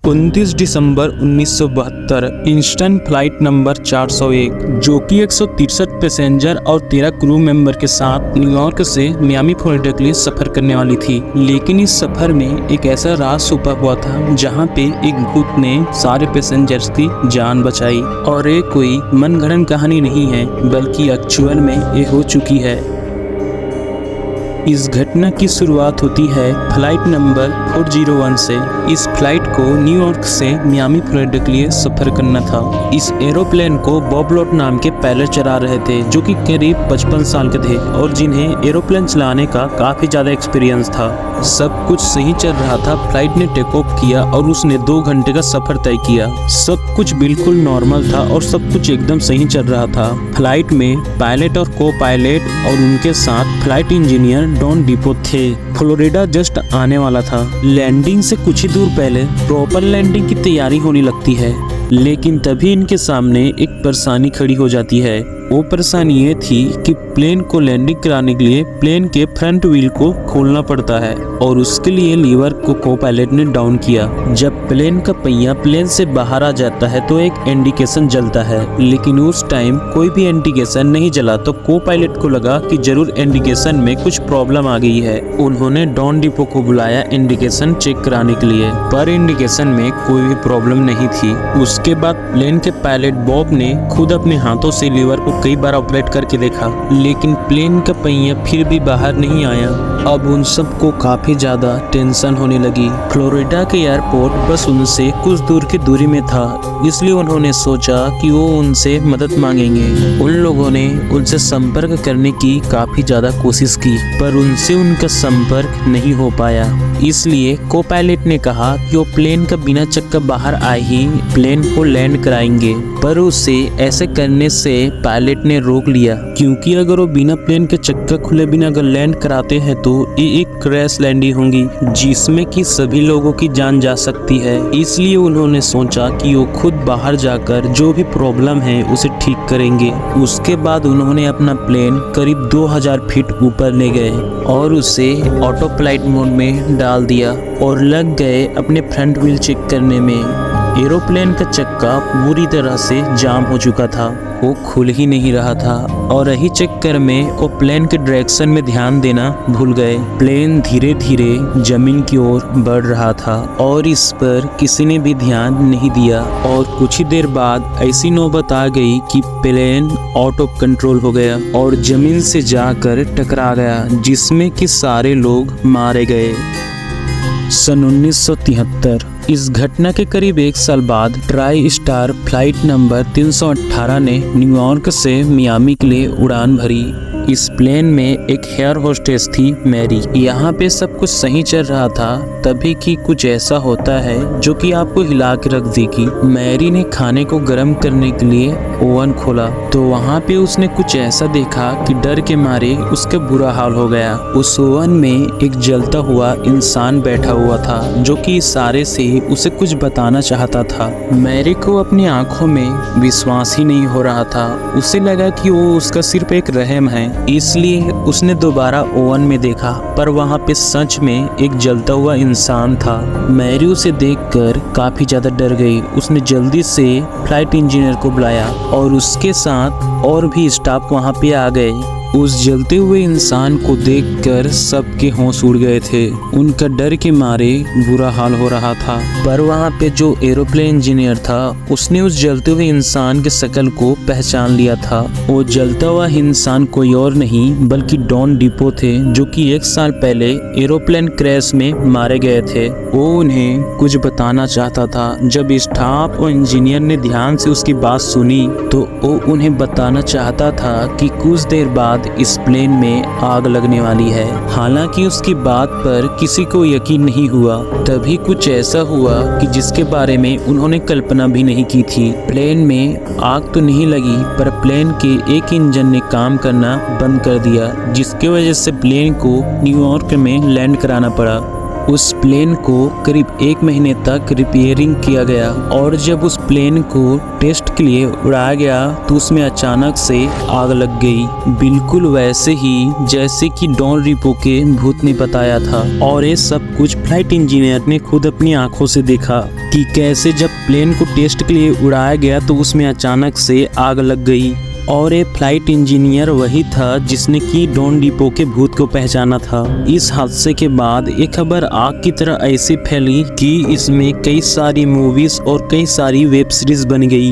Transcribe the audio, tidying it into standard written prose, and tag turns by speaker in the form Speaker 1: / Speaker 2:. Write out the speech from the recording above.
Speaker 1: 29 दिसंबर 1972 eastern flight number 401 जो कि 163 passenger और 13 क्रू मेंबर के साथ न्यूयॉर्क से मियामी फ्लोरिडा के लिए सफर करने वाली थी। लेकिन इस सफर में एक ऐसा राज छुपा हुआ था जहां पे एक भूत ने सारे पैसेंजर्स की जान बचाई। और ये कोई मनगढ़ंत कहानी नहीं है बल्कि एक्चुअल में ये हो चुकी है। इस घटना की शुरुआत होती है फ्लाइट नंबर 401 से। इस फ्लाइट को न्यूयॉर्क से मियामी फ्लोरिडा के लिए सफर करना था। इस एरोप्लेन को बॉब लॉट नाम के पायलट चला रहे थे जो कि करीब 55 साल के थे और जिन्हें एरोप्लेन चलाने का काफी ज्यादा एक्सपीरियंस था। सब कुछ सही चल रहा था। फ्लाइट ने टेक ऑफ किया और उसने 2 घंटे का सफर तय किया। सब कुछ बिल्कुल नॉर्मल था और सब कुछ एकदम सही चल रहा था। फ्लाइट में पायलट और को पायलट और उनके साथ फ्लाइट इंजीनियर डॉन डिपो थे। फ्लोरिडा जस्ट आने वाला था। लैंडिंग से कुछ ही दूर पहले प्रॉपर लैंडिंग की तैयारी होने लगती है, लेकिन तभी इनके सामने एक परेशानी खड़ी हो जाती है। वो परेशानी ये थी कि प्लेन को लैंडिंग कराने के लिए प्लेन के फ्रंट व्हील को खोलना पड़ता है और उसके लिए लीवर को को पायलट ने डाउन किया। जब प्लेन का पहिया प्लेन से बाहर आ जाता है तो एक इंडिकेशन जलता है, लेकिन उस टाइम कोई भी इंडिकेशन नहीं जला तो को पायलट को लगा कि जरूर इंडिकेशन में कुछ प्रॉब्लम आ गई है। उन्होंने डॉन डिपो को बुलाया इंडिकेशन चेक कराने के लिए, पर इंडिकेशन में कोई भी प्रॉब्लम नहीं थी। उसके बाद प्लेन के पायलट बॉब ने खुद अपने हाथों से लीवर को कई बार ऑपरेट करके देखा, लेकिन प्लेन का पहिया फिर भी बाहर नहीं आया। अब उन सबको काफी ज्यादा टेंशन होने लगी। फ्लोरिडा के एयरपोर्ट बस उनसे कुछ दूर की दूरी में था, इसलिए उन्होंने सोचा कि वो उनसे मदद मांगेंगे। उन लोगों ने उनसे संपर्क करने की काफी ज्यादा कोशिश की, पर उनसे उनका संपर्क नहीं हो पाया। इसलिए को पायलट ने कहा कि वो प्लेन का बिना चक्कर बाहर आए ही प्लेन को लैंड कराएंगे, पर उसे ऐसे करने से पायलट ने रोक लिया, क्योंकि अगर वो बिना प्लेन के चक्कर खुले बिना अगर लैंड कराते हैं तो ये एक क्रैश लैंडिंग होगी जिसमें कि सभी लोगों की जान जा सकती है। इसलिए उन्होंने सोचा कि वो खुद बाहर जाकर जो भी प्रॉब्लम है उसे ठीक करेंगे। उसके बाद उन्होंने अपना प्लेन करीब 2000 फीट ऊपर ले गए और उसे ऑटो फ्लाइट मोड में डाल दिया और लग गए अपने फ्रंट व्हील चेक करने में। एरोप्लेन का चक्का पूरी तरह से जाम हो चुका था, वो खुल ही नहीं रहा था और यही चक्कर में वो प्लेन के डायरेक्शन में ध्यान देना भूल गए। प्लेन धीरे धीरे जमीन की ओर बढ़ रहा था और इस पर किसी ने भी ध्यान नहीं दिया और कुछ ही देर बाद ऐसी नौबत आ गई कि प्लेन आउट ऑफ कंट्रोल हो गया और जमीन से जाकर टकरा गया, जिसमें कि सारे लोग मारे गए। सन 1973 इस घटना के करीब 1 साल बाद ट्राई स्टार फ्लाइट नंबर 318 ने न्यूयॉर्क से मियामी के लिए उड़ान भरी। इस प्लेन में एक एयर होस्टेस थी मैरी। यहाँ पे सब कुछ सही चल रहा था तभी कि कुछ ऐसा होता है जो कि आपको हिला के रख देगी। मैरी ने खाने को गर्म करने के लिए ओवन खोला तो वहाँ पे उसने कुछ ऐसा देखा कि डर के मारे उसका बुरा हाल हो गया। उस ओवन में एक जलता हुआ इंसान बैठा हुआ था जो कि इशारे से उसे कुछ बताना चाहता था। मैरी को अपनी आंखों में विश्वास ही नहीं हो रहा था। उसे लगा कि वो उसका सिर्फ एक रहम है, इसलिए उसने दोबारा ओवन में देखा, पर वहाँ पे सच में एक जलता हुआ इंसान था। मैरी उसे देखकर काफी ज्यादा डर गई। उसने जल्दी से फ्लाइट इंजीनियर को बुलाया और उसके साथ और भी स्टाफ वहाँ पे आ गए। उस जलते हुए इंसान को देखकर सबके होश उड़ गए थे। उनका डर के मारे बुरा हाल हो रहा था, पर वहाँ पे जो एरोप्लेन इंजीनियर था उसने उस जलते हुए इंसान के शक्ल को पहचान लिया था। वो जलता हुआ इंसान कोई और नहीं बल्कि डॉन डिपो थे जो कि 1 साल पहले एरोप्लेन क्रैश में मारे गए थे। वो उन्हें कुछ बताना चाहता था। जब स्टाफ और इंजीनियर ने ध्यान से उसकी बात सुनी तो वो उन्हें बताना चाहता था कि कुछ देर बाद इस प्लेन में आग लगने वाली है। हालांकि उसकी बात पर किसी को यकीन नहीं हुआ। तभी कुछ ऐसा हुआ कि जिसके बारे में उन्होंने कल्पना भी नहीं की थी। प्लेन में आग तो नहीं लगी, पर प्लेन के एक इंजन ने काम करना बंद कर दिया, जिसकी वजह से प्लेन को न्यूयॉर्क में लैंड कराना पड़ा। उस प्लेन को करीब 1 महीने तक रिपेयरिंग किया गया और जब उस प्लेन को टेस्ट के लिए उड़ाया गया तो उसमें अचानक से आग लग गई, बिल्कुल वैसे ही जैसे कि डॉन रिपो के भूत ने बताया था। और ये सब कुछ फ्लाइट इंजीनियर ने खुद अपनी आंखों से देखा कि कैसे जब प्लेन को टेस्ट के लिए उड़ाया गया तो उसमें अचानक से आग लग गई। और ये फ्लाइट इंजीनियर वही था जिसने कि डॉन रिपो के भूत को पहचाना था। इस हादसे के बाद ये खबर आग की तरह ऐसे फैली कि इसमें कई सारी मूवीज और कई सारी वेब सीरीज बन गई।